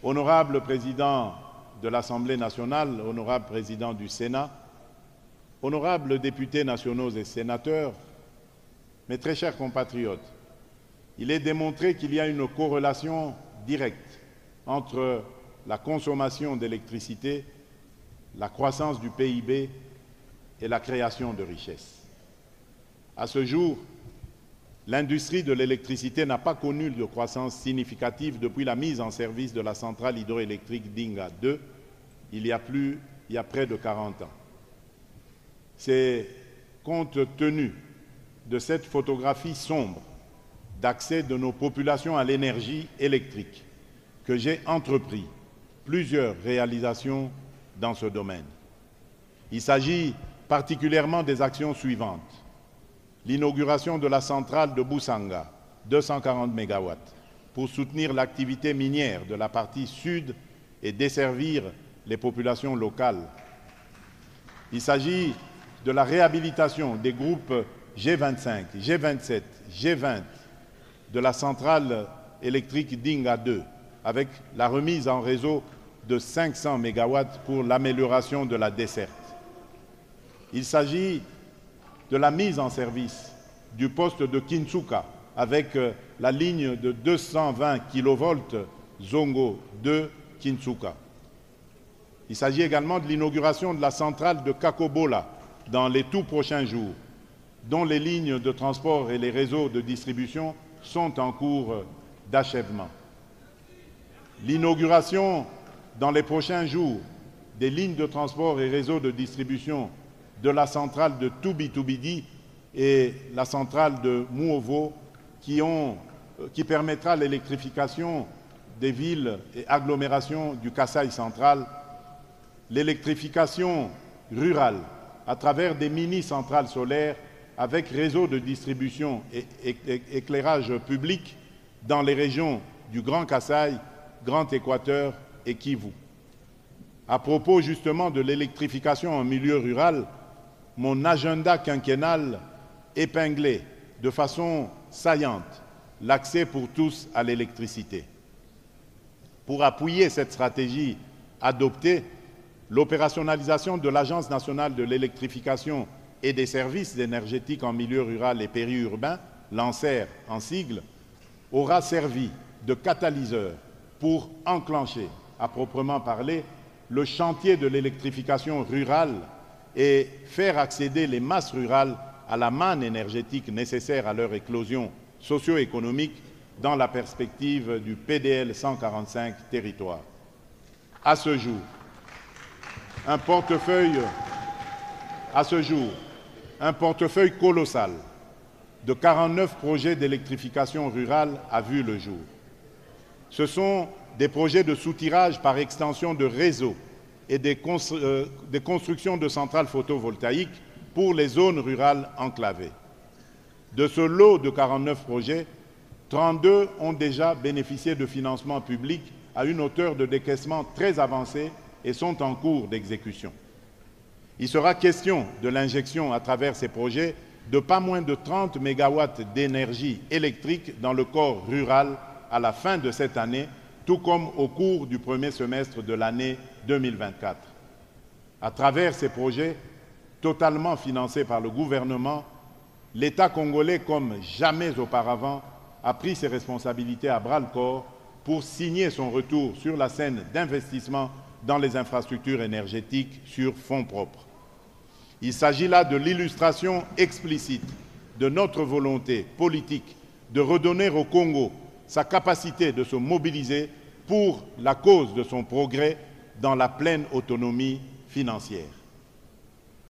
Honorable Président de l'Assemblée nationale, honorable Président du Sénat, honorables députés nationaux et sénateurs, mes très chers compatriotes, il est démontré qu'il y a une corrélation directe entre la consommation d'électricité, la croissance du PIB et la création de richesses. À ce jour, l'industrie de l'électricité n'a pas connu de croissance significative depuis la mise en service de la centrale hydroélectrique Dinga 2 il y a près de 40 ans. C'est compte tenu de cette photographie sombre d'accès de nos populations à l'énergie électrique que j'ai entrepris plusieurs réalisations dans ce domaine. Il s'agit particulièrement des actions suivantes. L'inauguration de la centrale de Boussanga, 240 MW, pour soutenir l'activité minière de la partie sud et desservir les populations locales. Il s'agit de la réhabilitation des groupes G25, G27, G20 de la centrale électrique Dinga 2, avec la remise en réseau de 500 MW pour l'amélioration de la desserte. Il s'agit de la mise en service du poste de Kintsuka avec la ligne de 220 kV Zongo 2 Kintsuka. Il s'agit également de l'inauguration de la centrale de Kakobola dans les tout prochains jours, dont les lignes de transport et les réseaux de distribution sont en cours d'achèvement. L'inauguration dans les prochains jours des lignes de transport et réseaux de distribution de la centrale de Tubi-Tubidi et la centrale de Muovo qui permettra l'électrification des villes et agglomérations du Kasaï central, l'électrification rurale à travers des mini-centrales solaires avec réseau de distribution et éclairage public dans les régions du Grand Kasaï, Grand Équateur et Kivu. À propos justement de l'électrification en milieu rural, mon agenda quinquennal épinglait de façon saillante l'accès pour tous à l'électricité. Pour appuyer cette stratégie adoptée, l'opérationnalisation de l'Agence nationale de l'électrification et des services énergétiques en milieu rural et périurbain, l'ANSER en sigle, aura servi de catalyseur pour enclencher, à proprement parler, le chantier de l'électrification rurale et faire accéder les masses rurales à la manne énergétique nécessaire à leur éclosion socio-économique dans la perspective du PDL 145 territoire. À ce jour, un portefeuille colossal de 49 projets d'électrification rurale a vu le jour. Ce sont des projets de soutirage par extension de réseaux et des constructions de centrales photovoltaïques pour les zones rurales enclavées. De ce lot de 49 projets, 32 ont déjà bénéficié de financements publics à une hauteur de décaissement très avancée et sont en cours d'exécution. Il sera question de l'injection à travers ces projets de pas moins de 30 MW d'énergie électrique dans le corps rural à la fin de cette année, tout comme au cours du premier semestre de l'année 2024. À travers ces projets, totalement financés par le gouvernement, l'État congolais, comme jamais auparavant, a pris ses responsabilités à bras-le-corps pour signer son retour sur la scène d'investissement dans les infrastructures énergétiques sur fonds propres. Il s'agit là de l'illustration explicite de notre volonté politique de redonner au Congo sa capacité de se mobiliser pour la cause de son progrès dans la pleine autonomie financière.